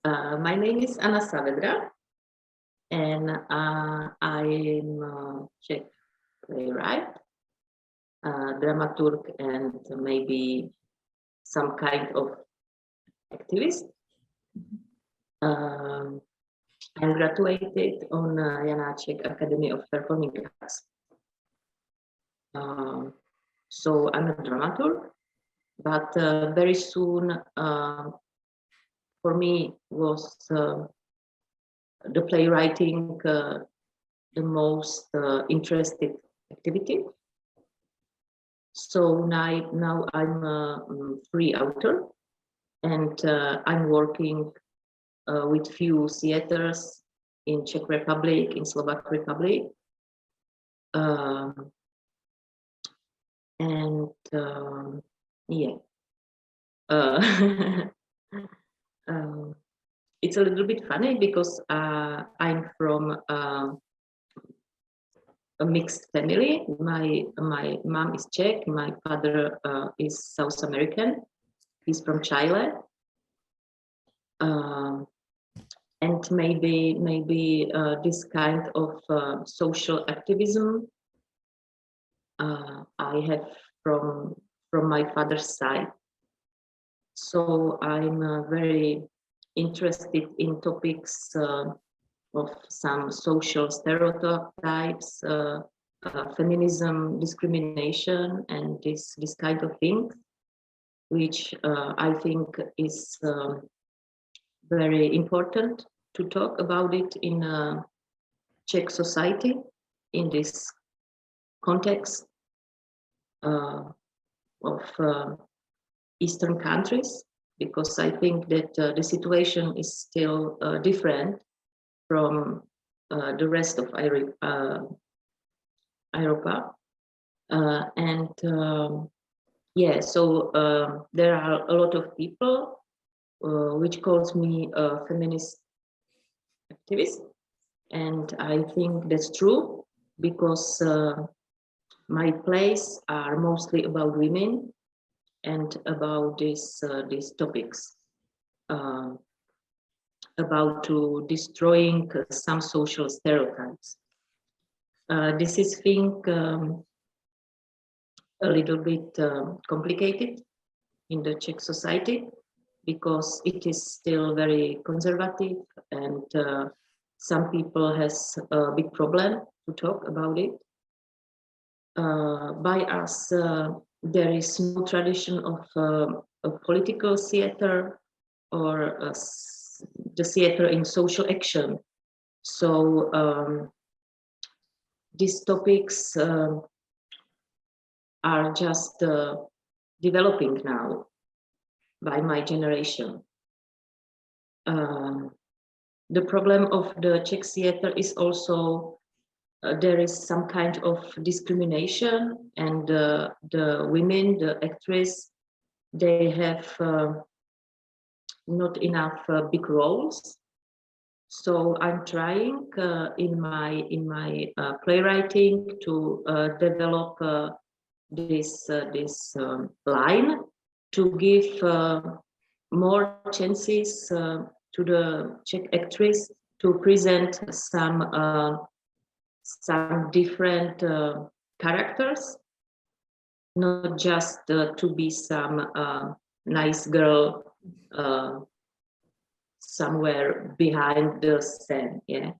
My name is Anna Saavedra, and I'm a Czech playwright, dramaturg, and maybe some kind of activist. I'm graduated on Janáček Academy of Performing Arts. So I'm a dramaturg, but very soon for me was the playwriting the most interested activity. So now I'm a free author, and I'm working with few theaters in Czech Republic, in Slovak Republic, and yeah. It's a little bit funny because I'm from a mixed family. My mom is Czech, my father is South American. He's from Chile, and maybe this kind of social activism I have from my father's side. So I'm very interested in topics of some social stereotypes, feminism, discrimination, and this kind of thing, which I think is very important to talk about it in Czech society in this context of Eastern countries, because I think that the situation is still different from the rest of Europa. Yeah, so there are a lot of people which calls me a feminist activist, and I think that's true because my plays are mostly about women and about these topics, about to destroying some social stereotypes. This is, think, a little bit complicated in the Czech society because it is still very conservative, and some people has a big problem to talk about it. By us, there is no tradition of a political theater or the theater in social action. So these topics are just developing now by my generation. The problem of the Czech theater is also there is some kind of discrimination, and the women, the actresses, they have not enough big roles. So I'm trying in my playwriting to develop this line to give more chances to the Czech actress to present some different characters, not just to be some nice girl somewhere behind the scene. Yeah.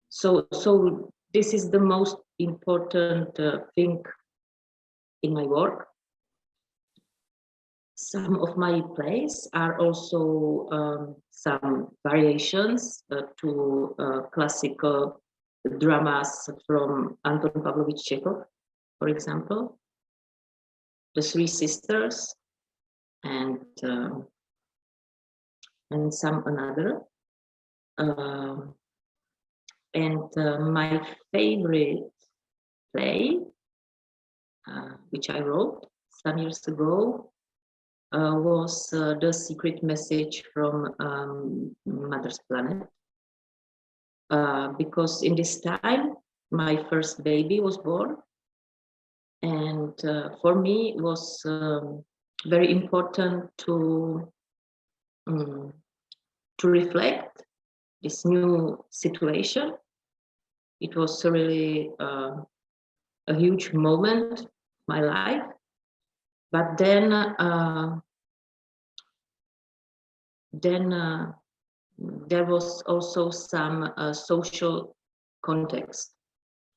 So this is the most important thing in my work. Some of my plays are also some variations to classical dramas from Anton Pavlovich Chekhov, for example, The Three Sisters, and some another. My favorite play, which I wrote some years ago, was The Secret Message from Mother's Planet. Because in this time, my first baby was born, and for me it was very important to to reflect this new situation. It was really a huge moment in my life. But then there was also some social context.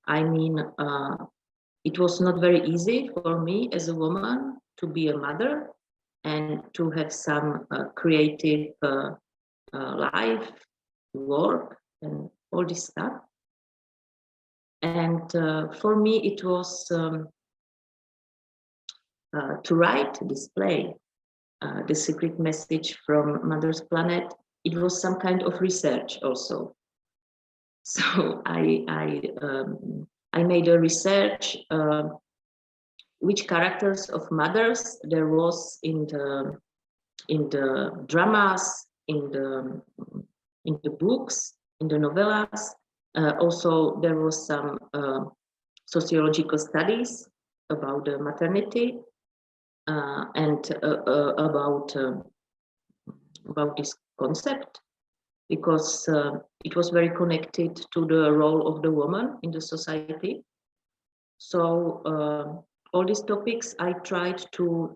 I mean, it was not very easy for me as a woman to be a mother and to have some creative life, work, and all this stuff. And for me, it was to write this play, The Secret Message from Mother's Planet. It was some kind of research also. So I made a research which characters of mothers there was in the dramas, in the books, in the novellas. Also, there was some sociological studies about the maternity and about this concept, because it was very connected to the role of the woman in the society. So all these topics I tried to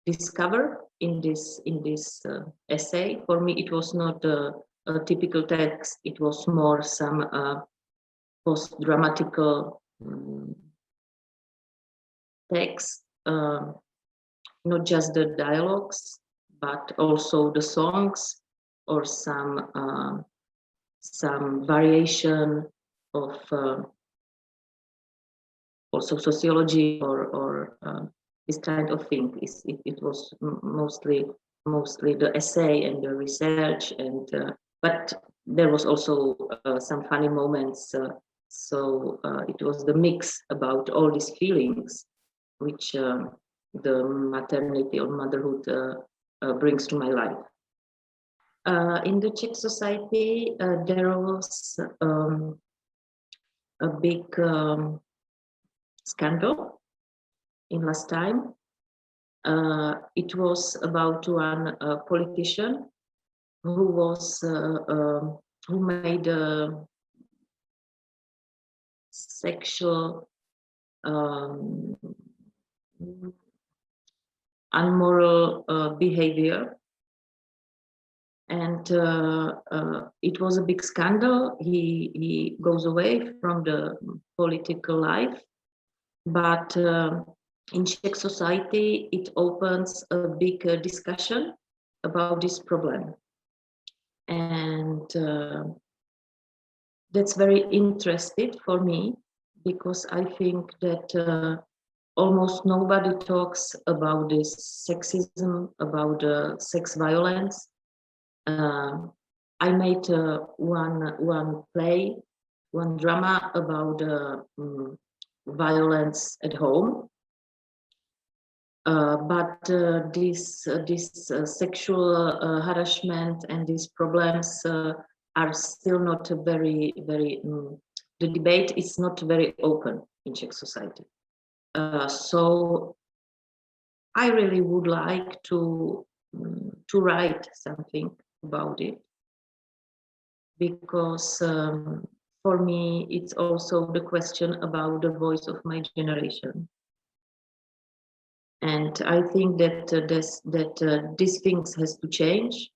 discover in this essay. For me, it was not a typical text. It was more some post-dramatical text, not just the dialogues, but also the songs, or some variation of also sociology or this kind of thing. It was mostly the essay and the research, and but there was also some funny moments. So it was the mix about all these feelings which the maternity or motherhood brings to my life. In the Czech society, there was a big scandal in last time. It was about one politician who made a sexual unmoral behavior, and it was a big scandal. He goes away from the political life, but in Czech society it opens a big discussion about this problem, and that's very interesting for me, because I think that almost nobody talks about this sexism, about sex violence. I made one play, one drama about violence at home, but this sexual harassment and these problems are still not very the debate is not very open in Czech society. So I really would like to write something about it, because for me it's also the question about the voice of my generation, and I think that these things has to change.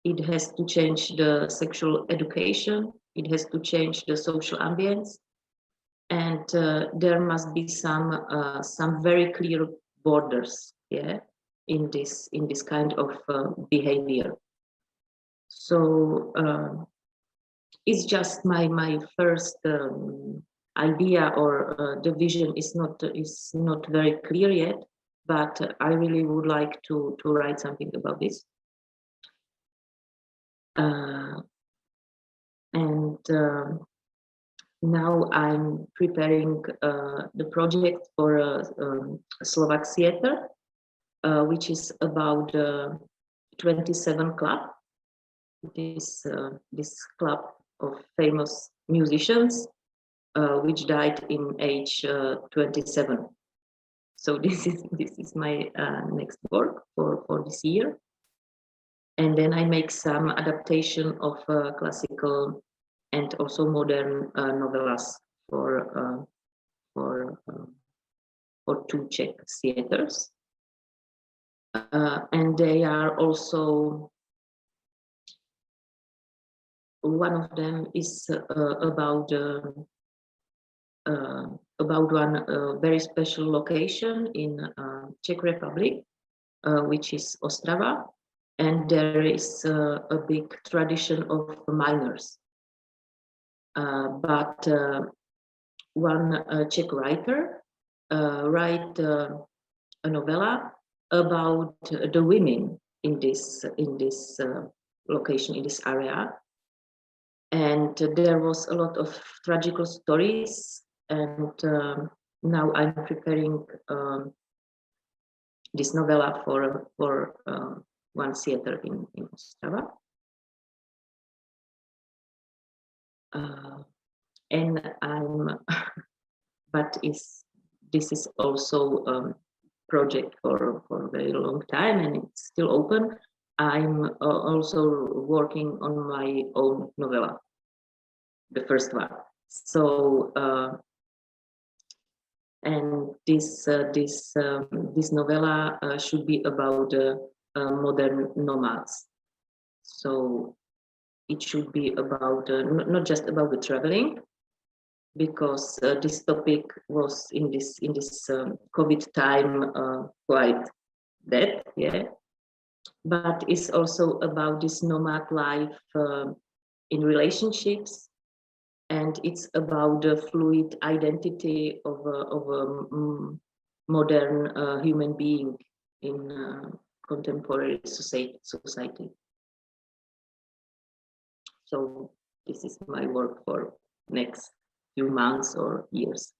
It has to change the sexual education. It has to change the social ambience, and there must be some very clear borders, yeah, in this kind of behavior. So it's just my first idea, or the vision is not very clear yet, but I really would like to write something about this. And now I'm preparing the project for a Slovak theater, which is about 27 Club. This club of famous musicians which died in age 27. So this is my next work for this year. And then I make some adaptation of classical and also modern novellas for two Czech theaters. And they are also, one of them is about one very special location in Czech Republic, which is Ostrava, and there is a big tradition of miners. But one Czech writer write a novella about the women in this location, in this area. And there was a lot of tragical stories, and now I'm preparing this novella for one theater in Ostrava. And I'm, but this is also project for a very long time, and it's still open. I'm also working on my own novella, the first one. So and this novella should be about modern nomads. So it should be about not just about the traveling, because this topic was in this COVID time quite dead, yeah. But it's also about this nomad life in relationships, and it's about the fluid identity of a modern human being in contemporary society. So this is my work for next few months or years.